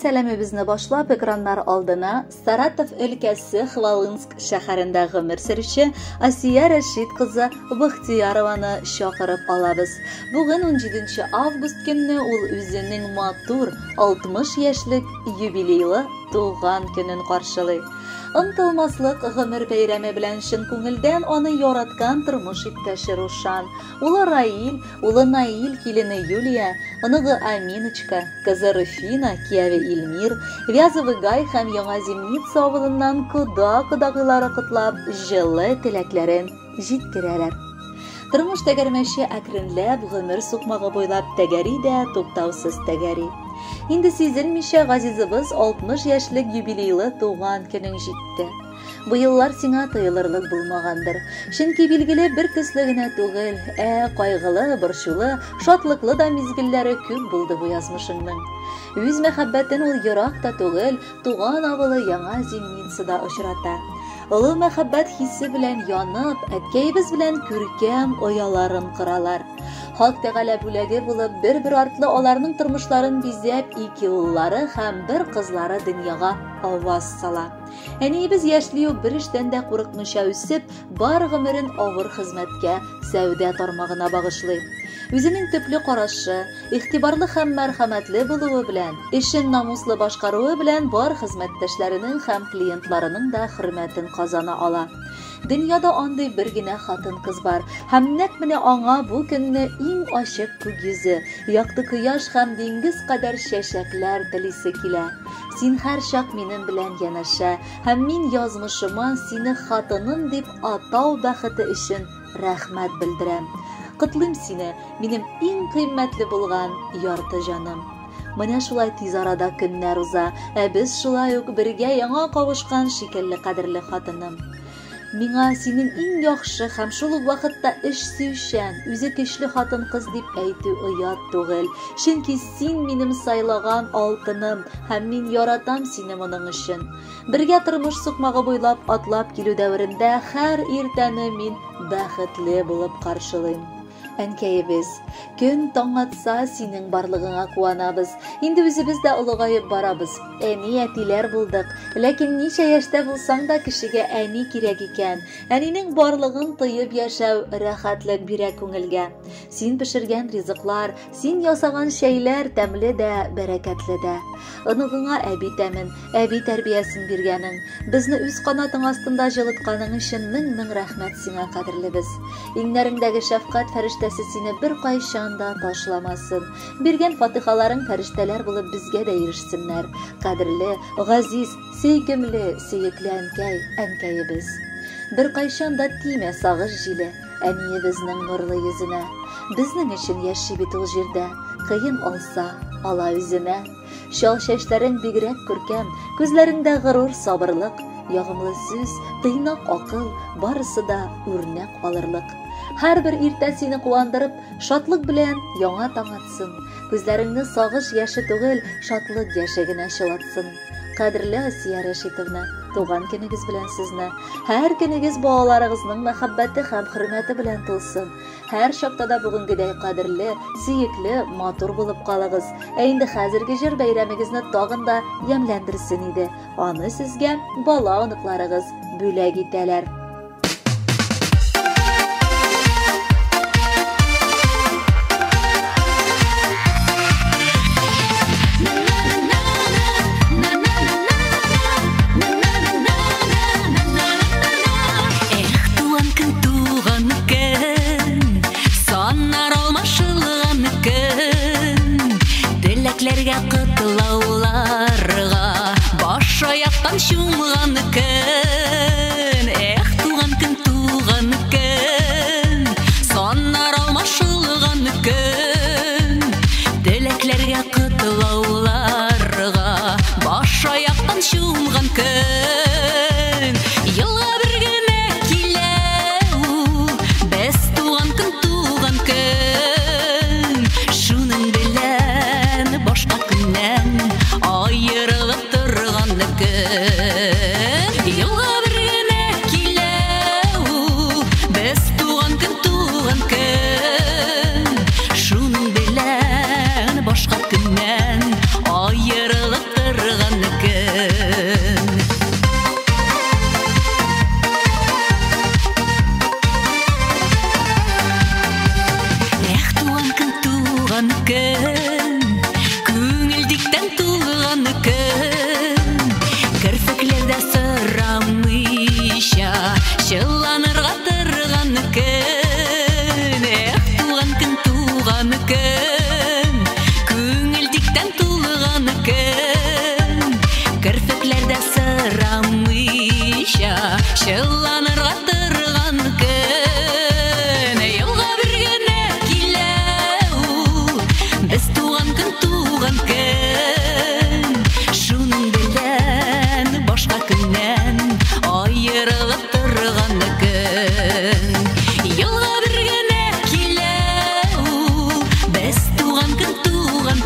сәлемебезне башлап экраннар алдына Саратов өлкәсе Хвалынск шәһәрендә гомер сөрүче Асия Рәшит кызы Бахтиярованы чакырып алабыз. Бүген 17 август көнне ул үзенең матур 60 яшьлек юбилейлы туган көнен каршылый. Ынтылмаслык гомер бәйрәме белән чын күңелдән аны яраткан тормыш иптәше Рушан, улы Раил, улы Наил килене Юлия, оныгы Аминочка, кызы Руфина, кияве Илмир, Вязовый Гай һәм Яңа Зимница авылыннан кода-кодагылары котлап, җылы теләкләрен җиткерәләр. Тормыш тәгәрмәче әкренләп гомер сукмагы буйлап тәгәри дә туктаусыз тәгәри. Инде сизелмичә газизыбыз 60 яшьлек юбилейлы туган көнең җитте. Бу еллар сиңа тыелырлык булмагандыр. Чөнки билгеле бер көсле генә түгел, кайгылы, борчулы, шатлыклы да мизгелләре күп булды бу язмышыңның. Үз мәхәббәтен ул ерак та түгел, туган авылы Яңа Зимницада очрата. Олы мәхәббәт хисе белән янып, әткәйбез белән күркәм ояларын кыралар. Хак Тәгалә бүләге булып, бер-бер артлы аларның тормышларын бизәп, 2 уллары һәм 1 кызлары дөньяга аваз сала. Әниебез яшьли үк бер эштән дә курыкмыйча үсеп, бар гомерен авыр хезмәткә, сәүдә тармагына багышлый. Үзенең төпле карашы, игътибарлы һәм мәрхәмәтле булуы белән, эшен намуслы башкаруы белән бар хезмәттәшләренең һәм клиентларының да хөрмәтен казана ала. Дөньяда андый бер генә хатын-кыз бар, һәм нәкъ менә аңа бу көнне иң ачык күк йөзе, якты кояш һәм диңгез кадәр чәчәкләр телисе килә. Син һәр чак минем белән янәшә, һәм мин язмышыма сине хатының дип атау бәхете өчен рәхмәт белдерәм. Котлыйм сине, минем иң кыйммәтле булган ярты җаным. Менә шулай тиз арада көннәр уза, без шулай ук бергә яңа кавышкан шикелле кадерле хатыным. Миңа синең иң яхшы һәм шул ук вакытта эш сөйшән, үзе көчле хатын-кыз дип әйтү оят түгел. Чөнки син минем сайлаган алтыным һәм мин яратам сине моның өчен. Бергә тормыш сукмагы буйлап атлап килү дәверендә һәр иртәне мин бәхетле булып каршылыйм. Әнкәйебез, көн таң атса синең барлыгыңа куанабыз. Инде үзебез дә улыгайып барабыз. Әни, әтиләр булдык. Ләкин ничә яшьтә булсаң да кешегә әни кирәк икән. Әнинең барлыгын тыйып яшәү рәхәтлек бирә күңелгә. Син пешергән ризыклар, син ясаган чәйләр тәмле дә, бәрәкәтле дә. Оныгыңа әби тәмен, әби тәрбиясен биргәнең, безне үз канатың астында җылытканың өчен мең рәхмәт сиңа, кадерлебез. Иңнәреңдәге шәфкать фәрештәсе сине бер кайчан да ташламасын. Биргән фатихаларың фәрештәләр булып безгә дә ирешсеннәр. Кадерле, газиз, сөйкемле, сөекле әнкәйебез. Бер кайчан да тимә сагыш җиле әниебезнең нурлы йөзенә. Безнең өчен яши бит ул җирдә, кыен алса, ала үзенә. Шал чәчләрең бигрәк күркәм, күзләреңдә горур, сабырлык, ягымлы сүз, тыйнак акыл, барысы да үрнәк алырлык. Һәрбер иртә сине куандырып, шатлык белән яңа таң атсын. Күзләреңне сагыш яше түгел, шатлык яше генә чылатсын. Кадерле Асия Рәшитовна, туган көнегез белән сезне, һәр көнегез балаларыгызның мәхәббәте һәм хөрмәте белән тулсын. Һәр чакта да бүгенгедәй кадерле, сөекле, матур булып калыгыз. Инде хәзерге җыр бәйрәмегезне тагын да ямьләндерсен иде. Аны сезгә бала оныкларыгыз бүләк итәләр. Ләргә кытлауларга баш аяктан чумган көн, туган көн, саннар алмашылган көн. Теләкләргә кытлауларга баш аяктан чумган көн. Елга бер генә килә ул, без туган көн. Шуның белән башка көннән аерылып торган көн. Елга жыланырга тұрған күн, елға бір генә килә без туган күн, шуның белән башка көннән аерылып торган күн. Елга бір генә килә без туган күн,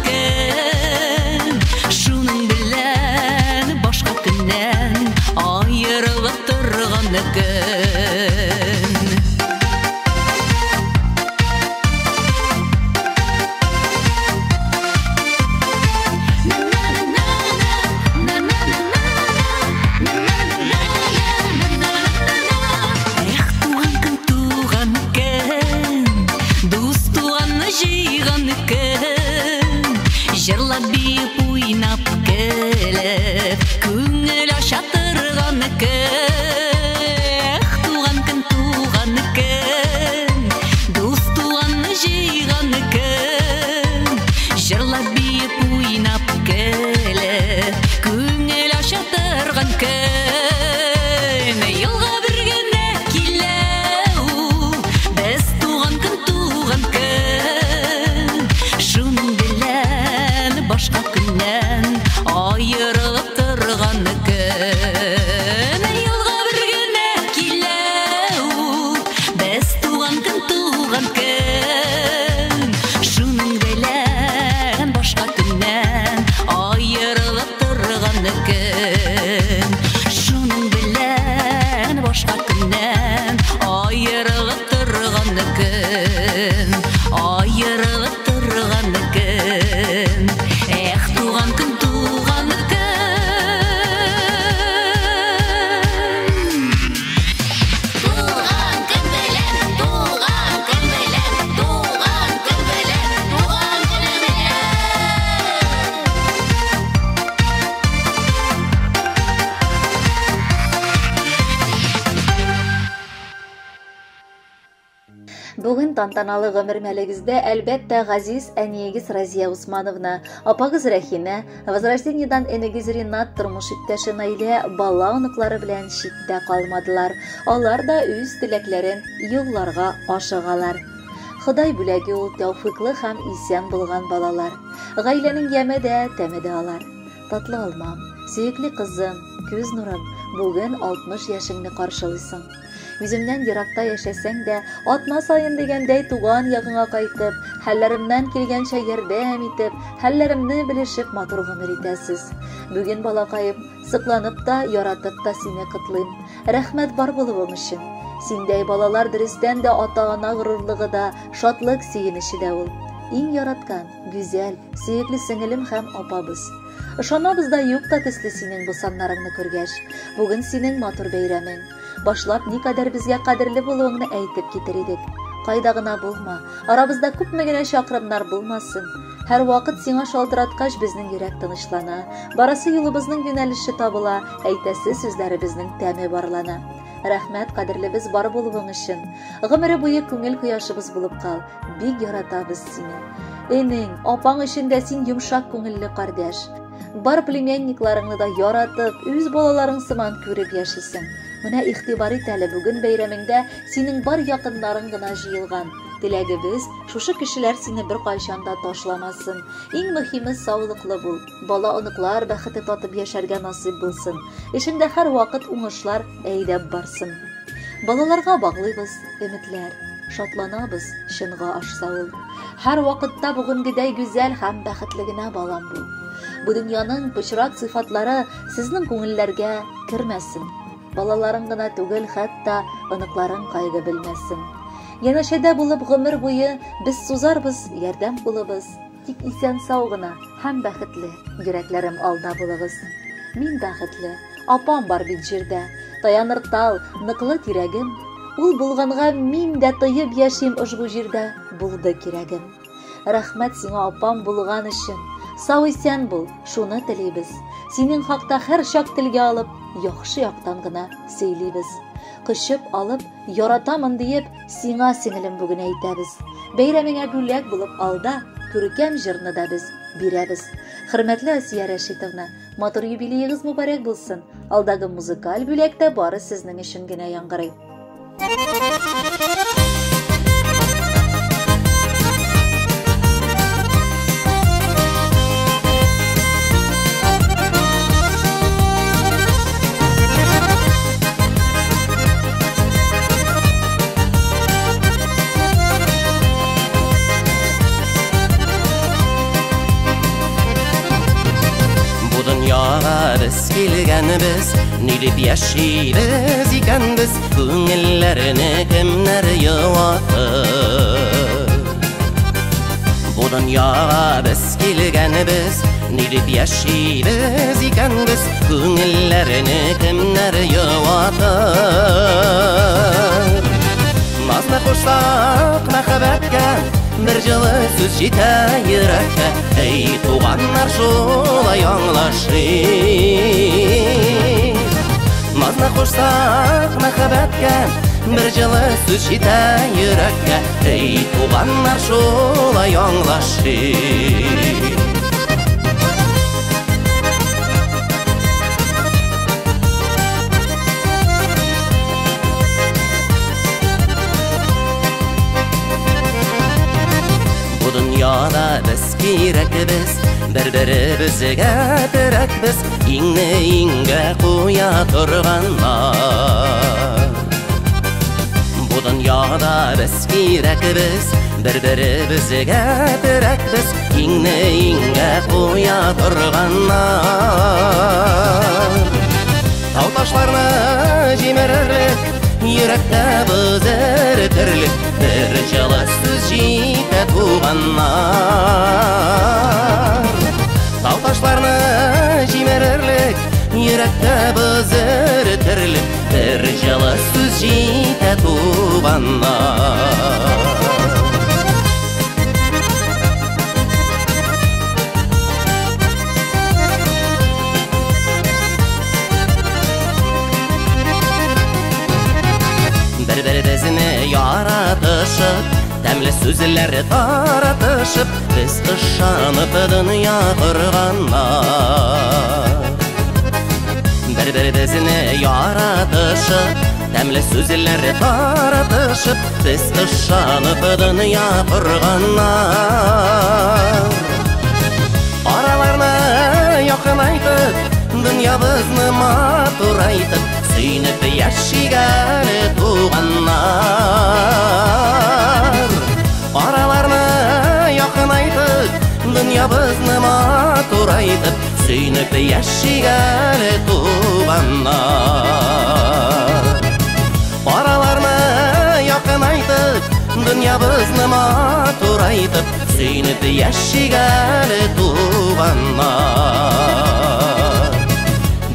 шуның белән башка көннән аерылып торган күн. Жырлап бейіп уйнап келіп, көңіл аша тұрған күн. Туған күн, дос туғанны жиған күн. Жырлап бейіп уйнап келіп, көңіл аша тұрған күн. Елға бір генә килә без туған күн, шуның башка көннән аерылып торган күн. Елга бір генә килә без туган күн, шуның белән башка көннән аерылып торган күн. Шуның белән башка көннән аерылып торган күн, аерылып торган күн. Туган күн, Бүген тантаналы гомер мәлегездә әлбәттә газиз әниегез Разия Усмановна, апагыз Рәхимә, Возрождениедан энегез Ринат тормыш иптәше Наилә бала оныклары белән читтә калмадылар. Алар да үз теләкләрен юлларга ашыгалар. Ходай бүләге ул тәүфыйклы һәм исән булган балалар. Гаиләнең яме дә, тәме дә алар. Татлы алмам, сөекле кызым, күз нурым, бүген 60 яшеңне каршылыйсың. Үземнән еракта яшәсәң дә, атна сайын дигәндәй туган ягыңа кайтып, хәлләремнән килгәнчә ярдәм итеп, хәлләремне белешеп матур гомер итәсез. Бүген балакаем, сыкланып та, яратып та сине котлыйм. Рәхмәт бар булуың өчен. Синдәй балалар дөрестән дә ата-ана горурлыгы да, шатлык сөенече дә ул. Иң яраткан, гүзәл, сөекле сеңелем һәм апабыз. Ышанабыз да юк та төсле синең бу саннарыңны күргәч. Бүген синең матур бәйрәмең. Башлап никадәр безгә кадерле булуыңны әйтеп китер идек. Кайда гына булма, арабызда күпме генә чакрымнар булмасын. Һәр вакыт сиңа шалтыраткач безнең йөрәк тынычлана, барысы юлыбызның юнәлеше табыла, әйтәсе сүзләребезнең тәме барлана. Рәхмәт кадерлебез бар булуың өчен. Гомере буе күңел кояшыбыз булып кал. Бик яратабыз сине. Энең, апаң өчен дә син йомшак күңелле кардәш. Бар племянникларыңны да яратып, үз балаларың сыман күреп яшисең. Менә игътибар ит әле, бүген бәйрәмеңдә синең бар якыннарың гына җыелган. Теләгебез, шушы кешеләр сине бер кайчан да ташламасын. Иң мөһиме саулыклы бул. Бала оныклар бәхете татып яшәргә насыйп булсын. Эшендә һәр вакыт уңышлар әйдәп барсын. Балаларга баглыйбыз өметләр, шатланабыз чынга ашса ул. Һәр вакытта бүгенгедәй гүзәл һәм бәхетле генә балам бул. Бу дөньяның пычрак сыйфатлары сезнең күңелләргә кермәсен. Балаларың гына түгел, хәтта оныкларың кайгы белмәсен. Янәшәдә булып гомер буе без сузарбыз, ярдәм булабыз. Тик исән сау гына һәм бәхетле йөрәкләрем алда булыгыз. Мин бәхетле, апам бар бит җирдә, таяныр тал, ныклы тирәгем. Ул булганга мин дә тыйып яшим ошбу җирдә, булды кирәгем. Рәхмәт сиңа апам булган өчен. Сау исән бул, шуны телибез. Синең хакта һәр чак телгә алып, яхшы яктан гына сөйлибез. Кышып алып, яратамын диеп, сиңа сеңелем бүген әйтәбез. Бәйрәмеңә бүләк булып алда, күркәм җырны да без бирәбез. Хөрмәтле Асия Рәшитовна, Матур юбилейгыз mübarek булсын. Алдагы музыкаль бүләктә бары сезнең өчен генә яңгырый. Biz kelganmiz, nilib yaşaybiz ikanbiz, ko'ngillarni kimlar yuvatib. Bu dunyoga biz kelganmiz, nilib yaşaybiz ikanbiz, ko'ngillarni kimlar yuvatib. Nazlı qo'shsaq mahabbatga, bir жылы сөз жете yurakka, ey tuğanlar şolay anlaşır. Nazlı qo'shsaq mahabbatga, bir жылы сөз жете yurakka, ey tuğanlar şolay anlaşır. Dünyada biz kerakbiz, bir-birimizga terakbiz, ingni-ingga qo'ya turganlar. Bu dunyoda biz kerakbiz, bir-birimizga terakbiz, ingni-ingga qo'ya turganlar. Tog' toshlarni jimirlik, yurakda buzir tirlik, bir жылы сөз жете tuğanlar. Tog' toshlarni jimirlik, yurakda buzir tirlik, bir жылы сөз жете tuğanlar. Bir-birimizni yaratışıp, təmli sözləri taratışıp, biz ışanıp dünya qurganlar. Bir-birimizni yaratışıp, təmli sözləri taratışıp, biz ışanıp dünya qurganlar. Aralarını yoqinaytıp, dünyamızı maturaytıp, süynüp yaşaygan tuğanlar. Aralarını yoqinaytıp, dünyamızı maturaytıp, süynüp yaşaygan tuğanlar. Aralarını yoqinaytıp, dünyamızı maturaytıp, süynüp yaşaygan tuğanlar.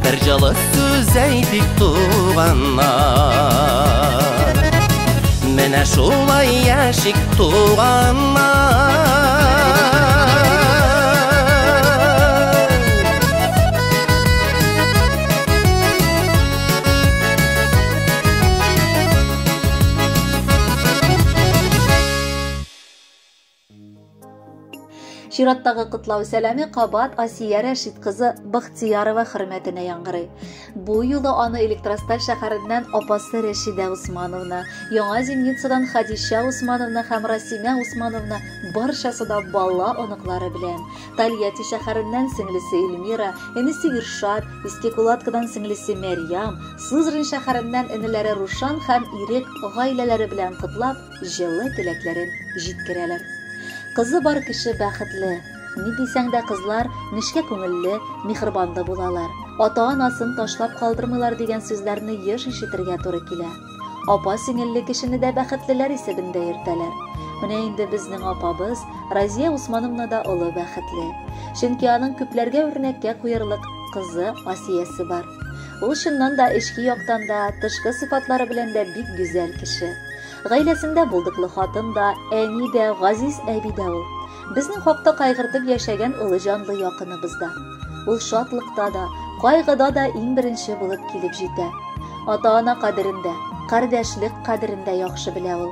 Bir жылы сөз әйтик туғаннар, менә шулай яшик туғаннар. Чираттагы кытлау сәламе кабат Асия Рәшит кызы Бахтиярова хөрмәтенә яңгырый. Бу юлы аны Электросталь шәһәреннән апасы Рәшидә Усмановна, Яңа Зимницадан Хадиша Усмановна һәм Расимә Усмановна барчасы да бала оныклары белән, Тольятти шәһәреннән сеңлесе Эльмира, энесе Иршат, Искекулаткадан сеңлесе Мәрьям, Сызрань шәһәреннән энеләре Рушан һәм Ирек гаиләләре белән кытлап, җылы теләкләрен җиткерәләр. Кызы бар кеше бәхетле. Ни дисәң дә кызлар нишкә күңелле, михрибанлы булалар. Ата-анасын ташлап калдырмыйлар дигән сүзләрне еш ишетергә туры килә. Апа сеңелле кешене дә бәхетлеләр исәбендә йөртәләр. Менә инде безнең апабыз Разия Усмановна да олы бәхетле. Чөнки аның күпләргә үрнәккә куярлык кызы Асиясе бар. Ул шуннан да эчки яктан да, тышкы сыйфатлары белән дә бик гүзәл кеше. Гаиләсендә булдыклы хатын да, әни дә, Газиз әби дә ул. Безнең хакта кайгыртып яшәгән улы җанлы якыныбыз да. Ул шатлыкта да, кайгыда да иң беренче булып килеп җитә. Ата-ана кадерендә, кардәшлек кадерендә яхшы белә ул.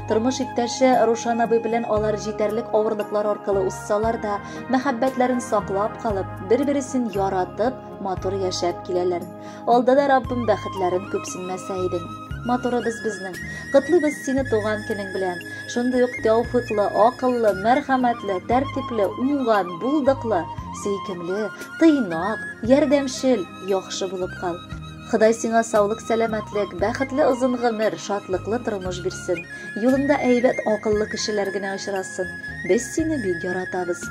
Turmuş ittəşi Ruşan abi bilen alar jeterlik avırlıklar orkalı ussalar da muhabbetlerin saklap kalıp bir-birisin yaratıp motor yaşap kileler. Olda da Rabbim bəxtlərin köpsünməsəydin. Motoru bizning, qıtlı biz seni doğan kinin bilen, şunda yok tevfikli, akıllı, merhametli, tertipli, umgan, buldıqlı, seykimli, tıynak, yerdemşil, yaxşı bulup kal. Xuday sina sağlık, selametlik, bəxtli uzun gımır, şatlıklı turmuş birsin. Yolunda eybet, akıllı kişilergine aşırasın. Biz seni bir yaratabız.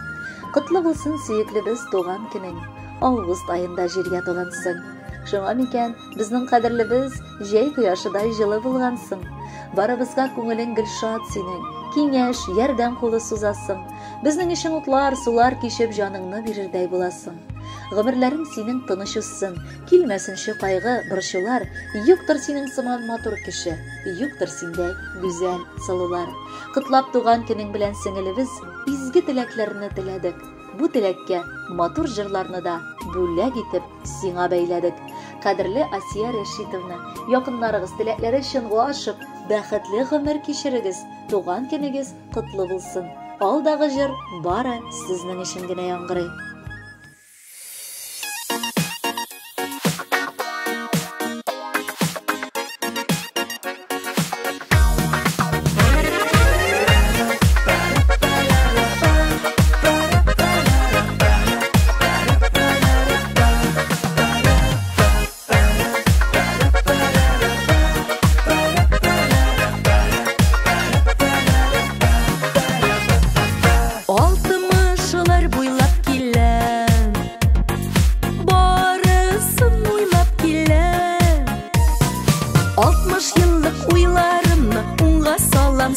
Qıtlı bulsun seyikli biz doğan kinin. Avgust ayında jirge dolansın. Şuna miken bizning qadrlimiz jey quyoshida jili bulgansın. Barabızga ko'ngilin gülşat sening. Kengash, yerdan qo'li so'zasın. Bizning işin o'tlar, sular keshib joningni berirday bo'lasin. G'umrlaring sening tinish o'ssin. Kelmasin shu qayg'i, birshular. Yo'qdir sening simon motor kishi. Yo'qdir senday go'zal sulular. Qutlab tug'an kuning bilan singilimiz izgi tilaklarini tiladik. Bu tilakka motor jırlarını da bo'lak etib sing'a bayladik. Qadrli Asiya Rashidovna, yaqinlarınız tilakları için aşıp baxtli g'umr kechirigiz, tug'an kunigiz qutlu bo'lsin. Alдағы jir bari sizning ishingina yang'iray.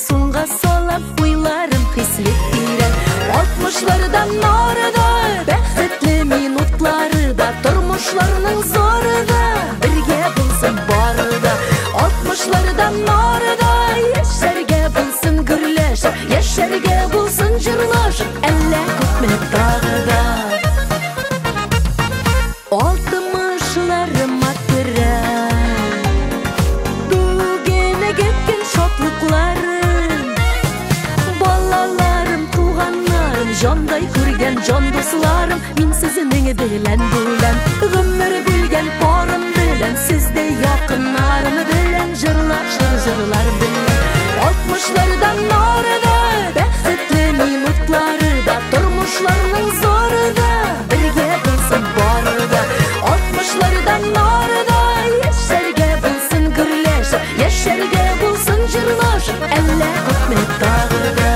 Sunga salam uylarım hislet diren 60'lardan narada bəxtli minutlarida turmuşlarının zorida birge bulsun barida 60'lardan narada yaşarga bulsun gürleşip yaşarga bulsun jırlaşıp elle kötme dağıda 60'larım akıran bugüne getken şotlıkları Jonday kurgan jon dostlarım Min sizning bilan bilan G'umr bilgan porim bilan Sizde yaqinlarim bilan Jırlar bilan 60'lardan narida Baxtli minutlarida Turmuşlarning zorida Birge bilsin borida 60'lardan narida Yaşarga bilsin gürleşip Yaşarga bilsin jırlaşıp Elle o'tme dağıda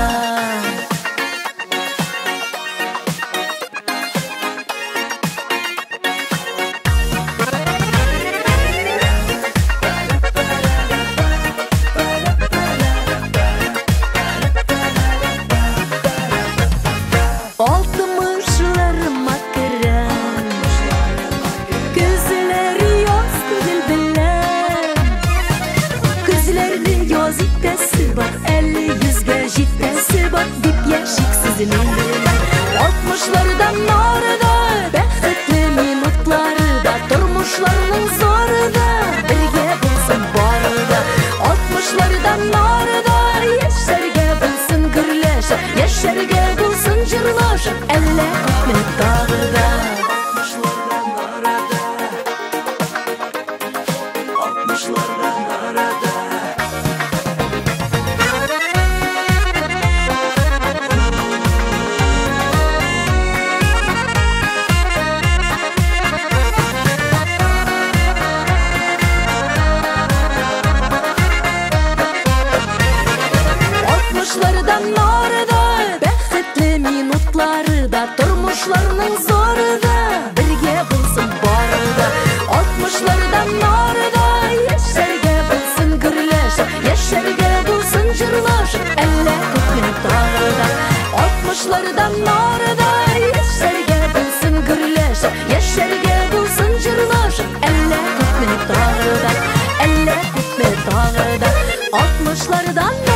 Altmışlardan narida Baxtli minutlarida Turmuşlarning zorida Birge bilsin borida 60'lardan narida Yaşarga bilsin gürleşip Yaşarga bilsin jırlaşıp Elle o'tme dağıda 60'lardan narida 60'lardan narida narida Baxtli minutlarida Turmuşlarning zorida Birge bilsin borida 60'lardan narida Yaşarga bilsin gürleşip Yaşarga bilsin jırlaşıp Elle o'tme dağıda 60'lardan narida Yaşarga bilsin gürleşip Yaşarga bilsin jırlaşıp Elle o'tme dağıda Elle o'tme dağıda 60'lardan